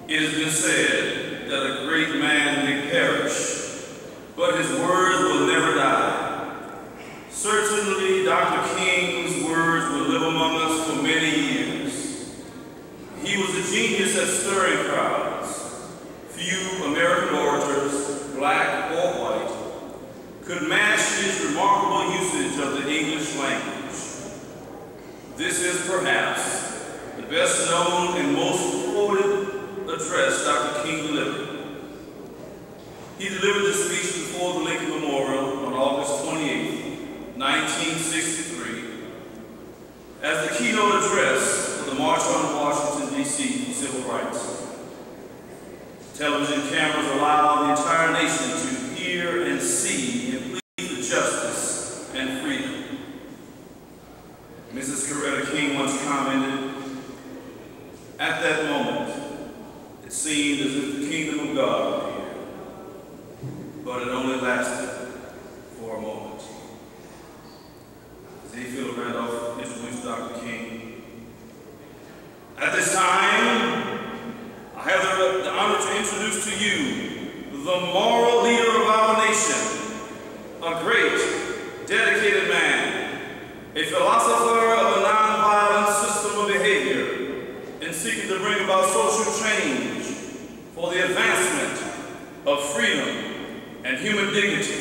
It has been said that a great man may perish, but his words will never die. Certainly, Dr. King's words will live among us for many years. He was a genius at stirring crowds. Few American orators, black or white, could match his remarkable usage of the English language. This is perhaps the best known and most quoted address Dr. King delivered. He delivered this speech before the Lincoln Memorial on August 28, 1963, as the keynote address for the March on Washington, D.C. for Civil Rights. Television cameras allowed the entire nation to hear and see and plead for justice and freedom. Mrs. Coretta King once commented, "At that moment, it seemed as if the kingdom of God appeared, but it only lasted for a moment." Zayfield Randolph introduced Dr. King. At this time, I have the honor to introduce to you the moral leader of our nation, a great, dedicated man, a philosopher of a nonviolent system of behavior in seeking to bring about social change for the advancement of freedom and human dignity.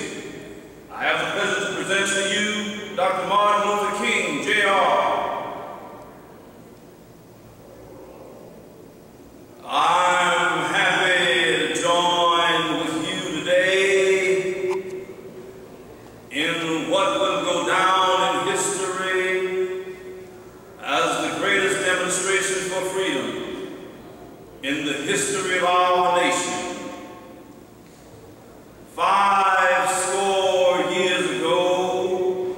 I have the pleasure to present to you Dr. Martin Luther King, Jr. I'm happy to join with you today in what will go down in history as the greatest demonstration for freedom in the history of our nation. 50 years ago,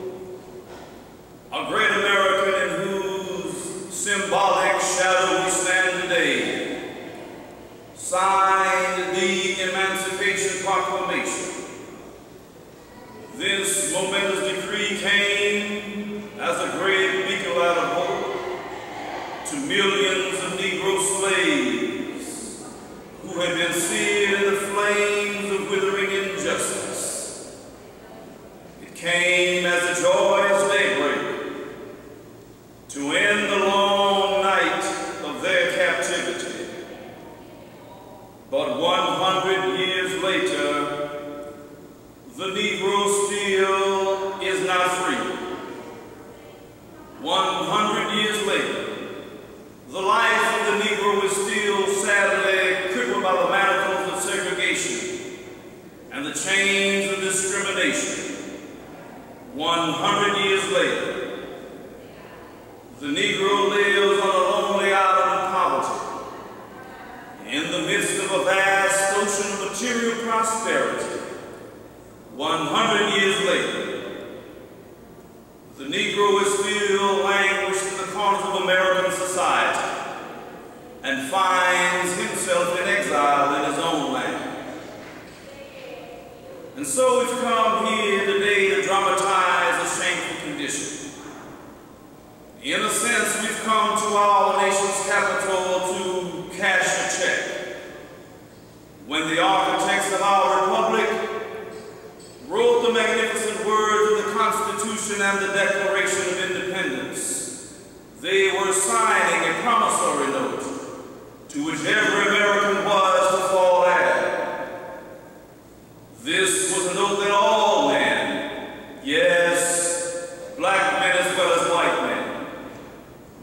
a great American in whose symbolic shadow we stand today signed the Emancipation Proclamation. This momentous decree came as a great beacon light of hope to millions of Negro slaves who had been seared in the flames of withering injustice. It came as a joyous daybreak to end the long night of their captivity. But 100 years later, the Negro still is not free. 100 years later, the life of the Negro is still sadly crippled by the manacles of segregation and the chains of discrimination. 100 years later, the Negro lives on a lonely island of poverty in the midst of a vast ocean of material prosperity. 100 years later, the Negro is still languished in the corners of American society and finds himself in exile in his own land. And so we've come here today to dramatize a shameful condition. In a sense, we've come to our nation's capital to cash a check. When the architects of our republic wrote the magnificent words of the Constitution and the Declaration of Independence, they were signing a promissory note to which every American was to fall heir. This was a note that all men, yes, black men as well as white men,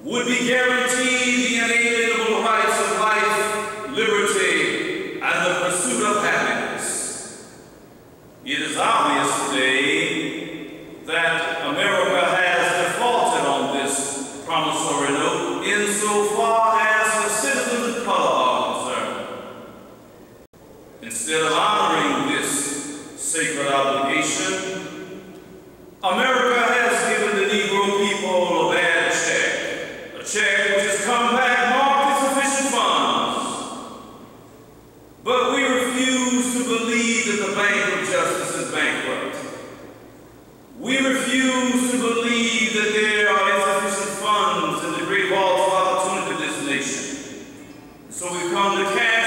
would be guaranteed the inalienable rights of life, liberty, and the pursuit of happiness. It is obvious today that America has defaulted on this promissory note insofar as her citizens of color are concerned. Instead of honoring this sacred obligation, America has given the Negro people a bad check, a check which has come back marked with sufficient funds. But we refuse to believe that the Bank of Justice is bankrupt. We refuse to believe that there are insufficient funds in the great vaults of opportunity of this nation. So we've come to cash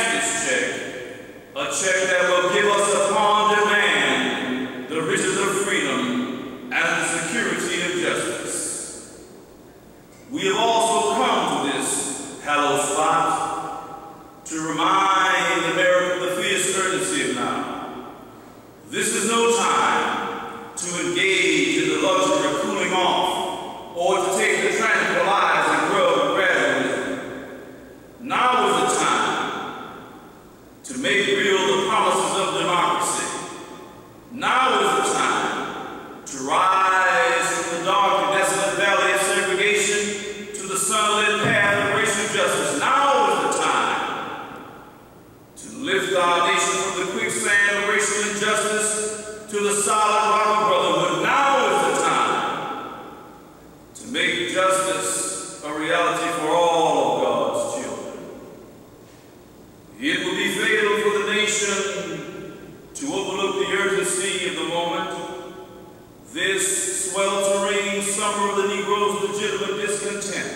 This sweltering summer of the Negro's legitimate discontent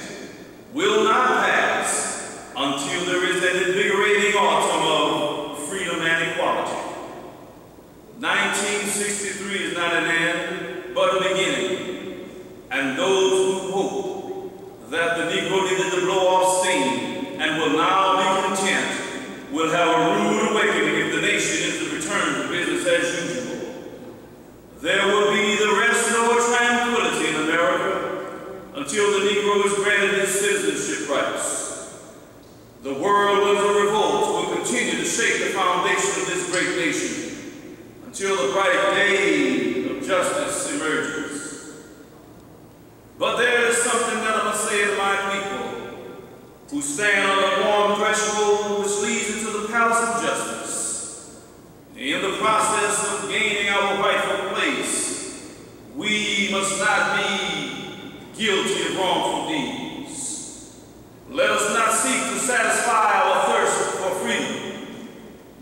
will not pass until there is an invigorating autumn of freedom and equality. 1963 is not an end, but a beginning. And those who hope that the Negro needed to blow off steam and will now be content will have a rude awakening if the nation is to return to business as usual. There will be neither rest nor tranquility in America until the Negro is granted his citizenship rights. The whirlwinds of revolt will continue to shake the foundation of this great nation until the bright day of justice emerges. But there is something that I must say to my people who stand on the warm threshold which leads into the palace of justice. In the process of gaining our rightful place, we must not be guilty of wrongful deeds. Let us not seek to satisfy our thirst for freedom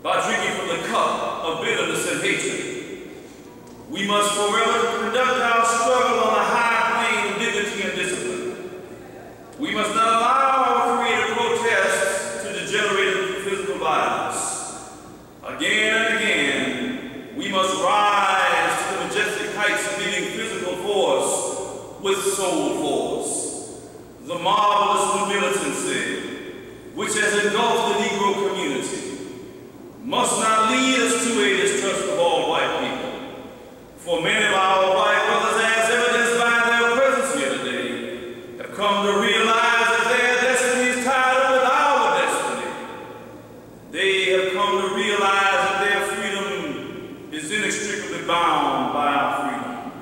by drinking from the cup of bitterness and hatred. We must forever conduct our struggle on a high plane of dignity and discipline. We must not allow our creative protests to degenerate into physical violence. Again and again, we must rise to the majestic heights of meeting physical force with soul force. The marvelous militancy which has engulfed the Negro community must not lead us to a distrust of all white people. For many of our white brothers, as evidenced by their presence here today, have come to realize that their destiny is tied up with our destiny. They have come to realize that their freedom is inextricably bound by our freedom.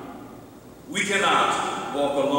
We cannot walk alone.